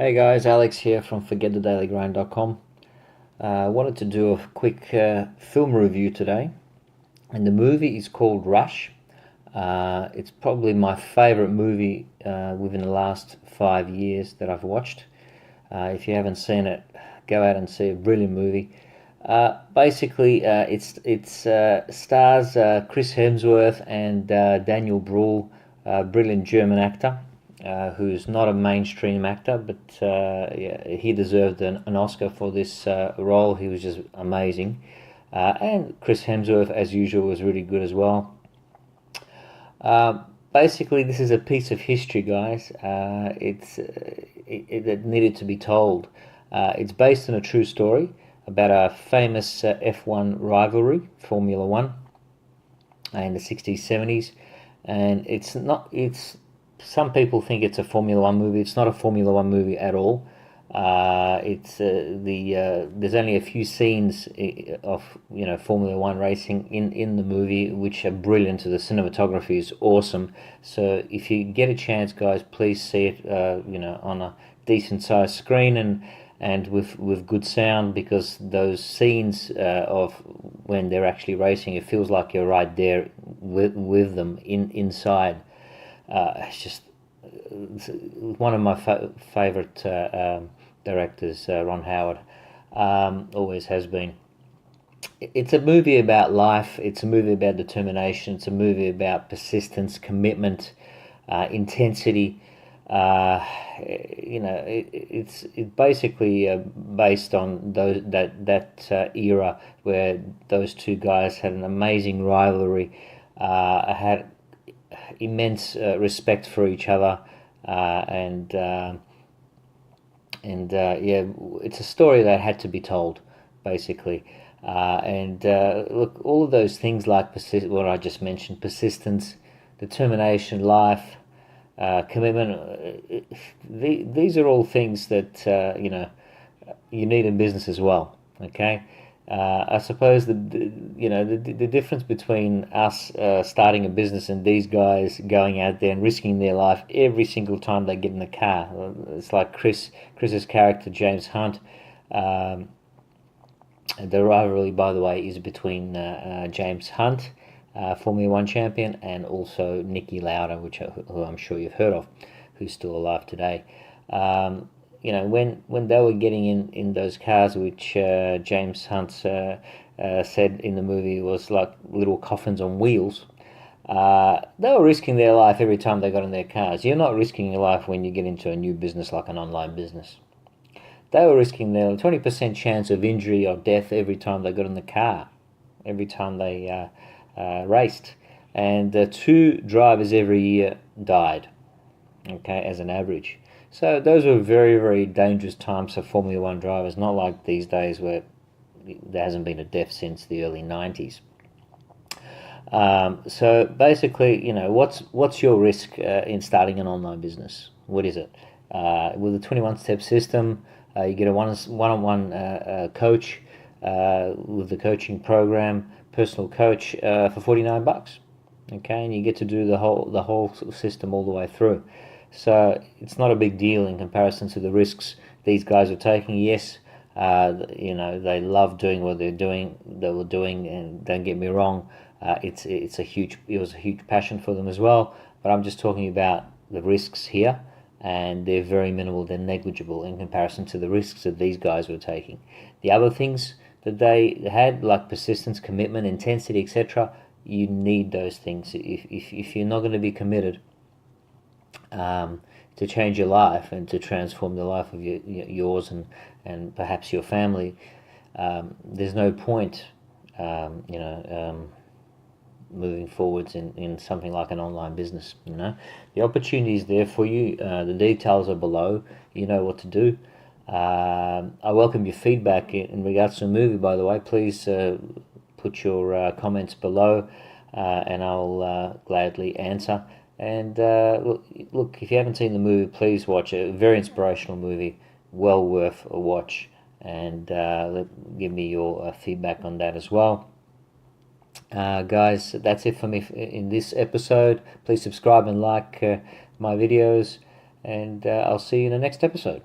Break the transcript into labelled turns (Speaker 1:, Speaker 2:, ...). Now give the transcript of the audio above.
Speaker 1: Hey guys, Alex here from ForgetTheDailyGrind.com. I wanted to do a quick film review today, and the movie is called Rush. It's probably my favorite movie within the last 5 years that I've watched. If you haven't seen it, go out and see a brilliant movie. Basically, it's stars Chris Hemsworth and Daniel Bruhl, a brilliant German actor who's not a mainstream actor, but yeah, he deserved an Oscar for this role. He was just amazing. And Chris Hemsworth, as usual, was really good as well. Basically, this is a piece of history, guys. It needed to be told. It's based on a true story about a famous F1 rivalry, Formula One, in the 60s, 70s. And it's not, it's, some people think it's a Formula One movie. It's not a Formula One movie at all. There's only a few scenes of Formula One racing in the movie, which are brilliant. The cinematography is awesome. So if you get a chance, guys, please see it on a decent sized screen and with good sound, because those scenes of when they're actually racing, it feels like you're right there with them inside. It's just one of my favorite directors, Ron Howard, always has been. It's a movie about life. It's a movie about determination. It's a movie about persistence, commitment, intensity. It's basically based on that era where those two guys had an amazing rivalry, had immense respect for each other, yeah, it's a story that had to be told, basically. Look, all of those things like what I just mentioned: persistence, determination, life, commitment. These are all things that you need in business as well. Okay. I suppose the difference between us starting a business and these guys going out there and risking their life every single time they get in the car. It's like Chris's character, James Hunt. The rivalry, by the way, is between James Hunt, Formula One champion, and also Niki Lauda, who I'm sure you've heard of, who's still alive today. When they were getting in those cars, which James Hunt said in the movie was like little coffins on wheels, they were risking their life every time they got in their cars. You're not risking your life when you get into a new business like an online business. They were risking their 20% chance of injury or death every time they got in the car, every time they raced. And 2 drivers every year died, okay, as an average. So those were very, very dangerous times for Formula One drivers, not like these days where there hasn't been a death since the early 90s. So basically, what's your risk in starting an online business? What is it? With a 21-step system, you get a one-on-one coach with the coaching program, personal coach for $49. Okay, and you get to do the whole system all the way through. So it's not a big deal in comparison to the risks these guys are taking. Yes, they love doing what they were doing, and don't get me wrong, it was a huge passion for them as well. But I'm just talking about the risks here, and they're very minimal. They're negligible in comparison to the risks that these guys were taking. The other things that they had, like persistence, commitment, intensity, etc., you need those things. If you're not going to be committed to change your life and to transform the life of yours and perhaps your family, there's no point, moving forwards in something like an online business. The opportunity is there for you. The details are below. You know what to do. I welcome your feedback in regards to the movie, by the way. Please put your comments below, and I'll gladly answer. And look, if you haven't seen the movie, please watch it. A very inspirational movie, well worth a watch. And give me your feedback on that as well. Guys, that's it for me in this episode. Please subscribe and like my videos, and I'll see you in the next episode.